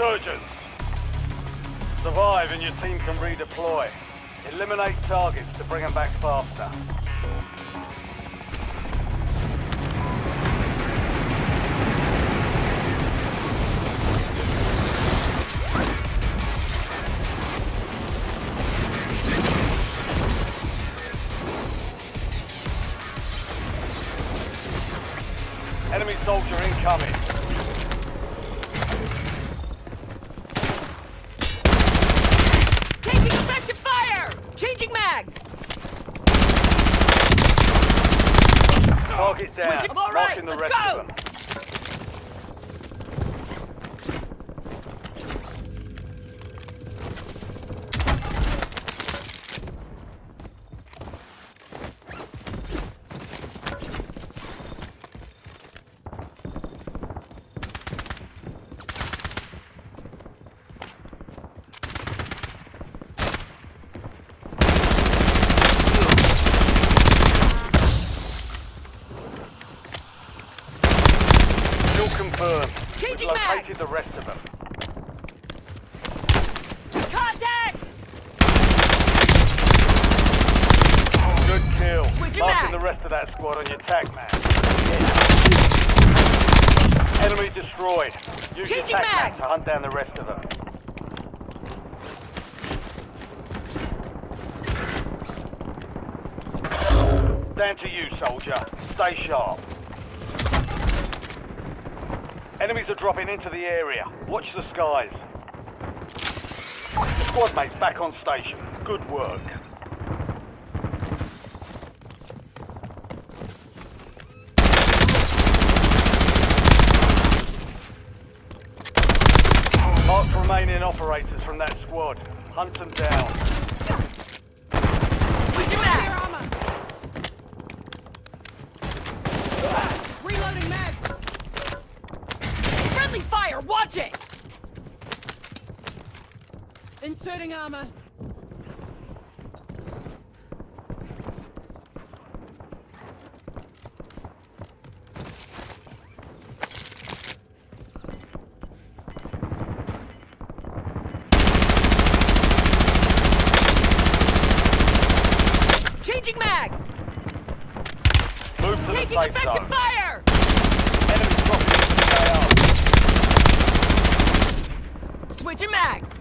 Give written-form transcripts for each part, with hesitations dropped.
Resurgence. Survive and your team can redeploy. Eliminate targets to bring them back faster. Enemy soldier incoming. Taking effective fire! Changing mags! Target down. I'm all right, Marking the let's rest go! of them. Confirmed. Changing We've located mags. the rest of them. Contact! Good kill. Switching Marking mags. the rest of that squad on your tac map. Enemy destroyed. Use your Changing tac map mags. to hunt down the rest of them. Down to you, soldier. Stay sharp. Enemies are dropping into the area. Watch the skies. Squad mates back on station. Good work. Mark remaining operators from that squad. Hunt them down. Switching mags! Reloading mag! Friendly fire! Watch it! Inserting armor. Changing mags! Move to the Taking safe effective zone. fire! Enemies dropping into the AO. Switching mags!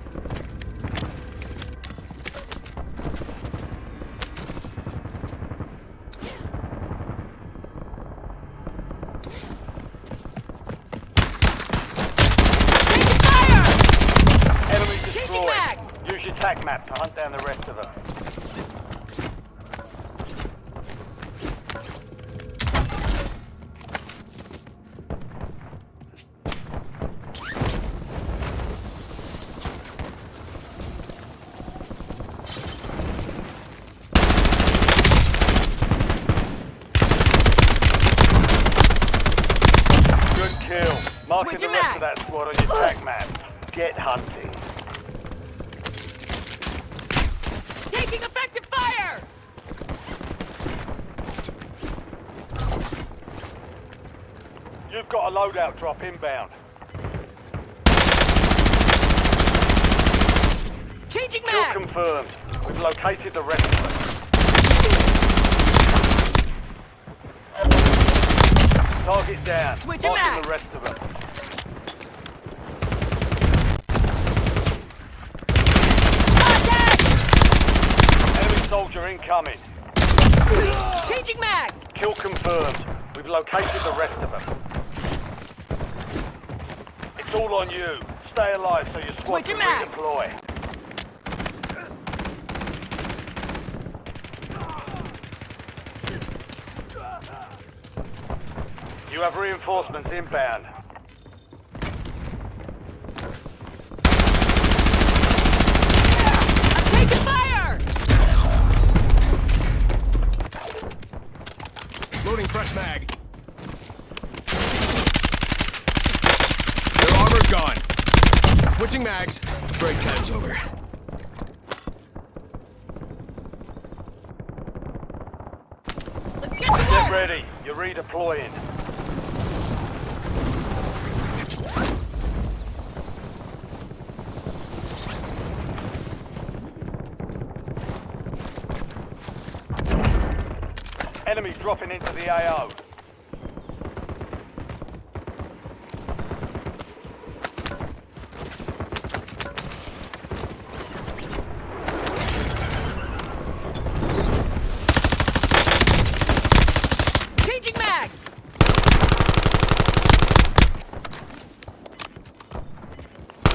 Taking fire! Enemy Changing destroyed. mags. Use your tac map to hunt down the rest of them. Good kill. Marking Switching the rest of mags. that squad on your tac map. Get hunting. Taking effective fire! You've got a loadout drop inbound. Changing Kill mags! confirmed. We've located the rest of them. Target down. Switching Marking mags. the rest of them. Contact! Enemy soldier incoming. Changing mags! Kill confirmed. We've located the rest of them. It's all on you. Stay alive so your squad Switching can mags. redeploy. You have reinforcements inbound. I'm taking fire! Loading fresh mag. Their armor's gone. Switching mags. Break time's over. Let's get to Get work! ready. You're redeploying. Enemy dropping into the AO. Changing mags!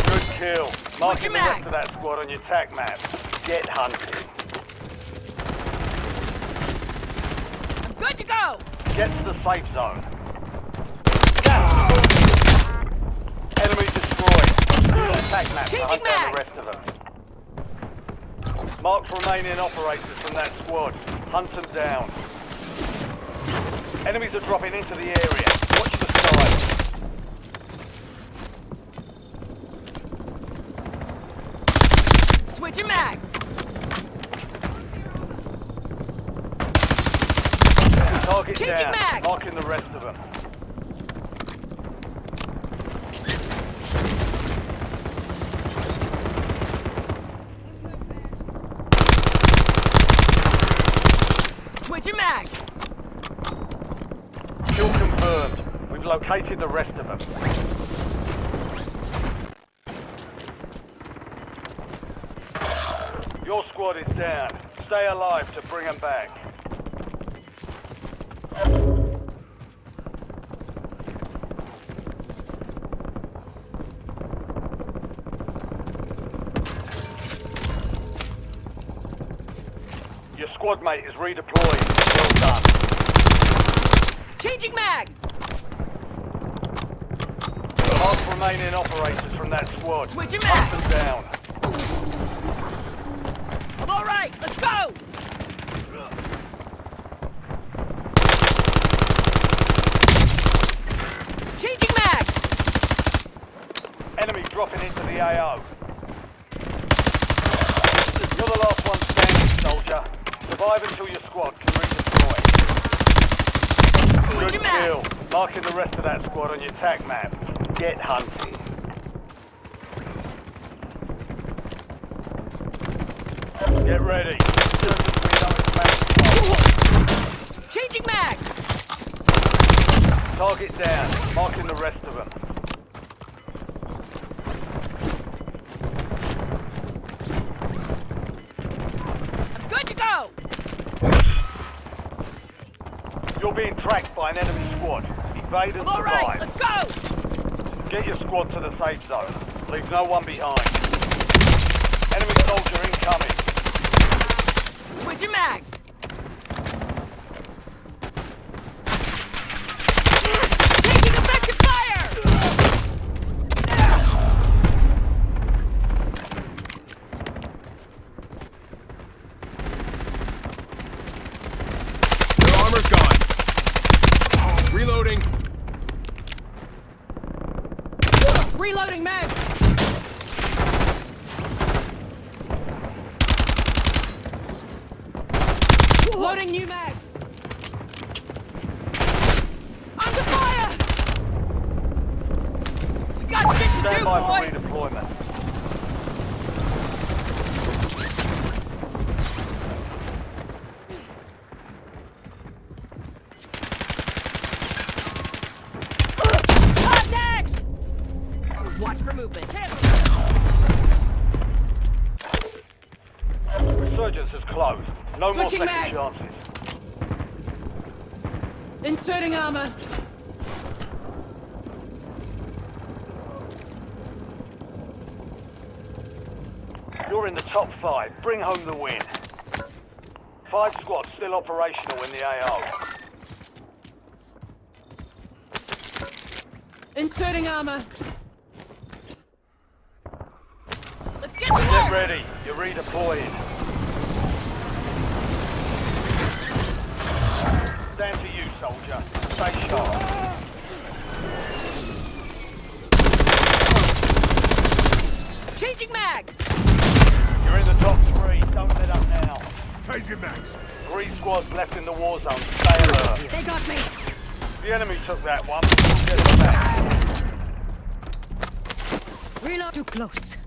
Good kill. Marking the rest mags. of that squad on your tac map. Get hunting. I'm good to go! Get to the safe zone. Gas! Enemy destroyed. Use the tac map to Changing hunt down the mags. rest of them. Mark remaining operators from that squad. Hunt them down. Enemies are dropping into the area. Watch the side. Switching mags! Target Changing down. mags. Marking the rest of them. Switching mags! Kill confirmed. We've located the rest of them. Your squad is down. Stay alive to bring them back. Your squad mate is redeployed. Well done. Changing mags! Mark remaining operators from that squad. Switching Hunt mags. them down. I'm alright, let's go! Changing mags! Enemy dropping into the AO. You're the last one standing, soldier. Survive until your squad can redeploy. Good Switching kill. mags! Marking the rest of that squad on your tac map. Get hunting. Get ready. Changing mags! Target down. Marking the rest of them. I'm good to go! You're being tracked by an enemy squad. Evade and I'm alright, survive. let's go! Get your squad to the safe zone. Leave no one behind. Enemy soldier incoming. Switching mags! Taking effective fire! Their armor's gone. Reloading. Reloading mag! Loading new mag! Under fire! We got shit to Stand do, by for boys! redeployment. Contact! Watch for movement. Resurgence is closed. No more Switching second mags. chances. Inserting armor. You're in the top 5. Bring home the win. 5 squads still operational in the AO. Inserting armor. Let's get to Get work! ready. You're redeploying. Stand to you, soldier. Stay sharp. Changing mags! You're in the top 3. Don't let up now. Changing mags. 3 squads left in the war zone. Stay alert. They got me! The enemy took that one. We'll get them back. Reload too close.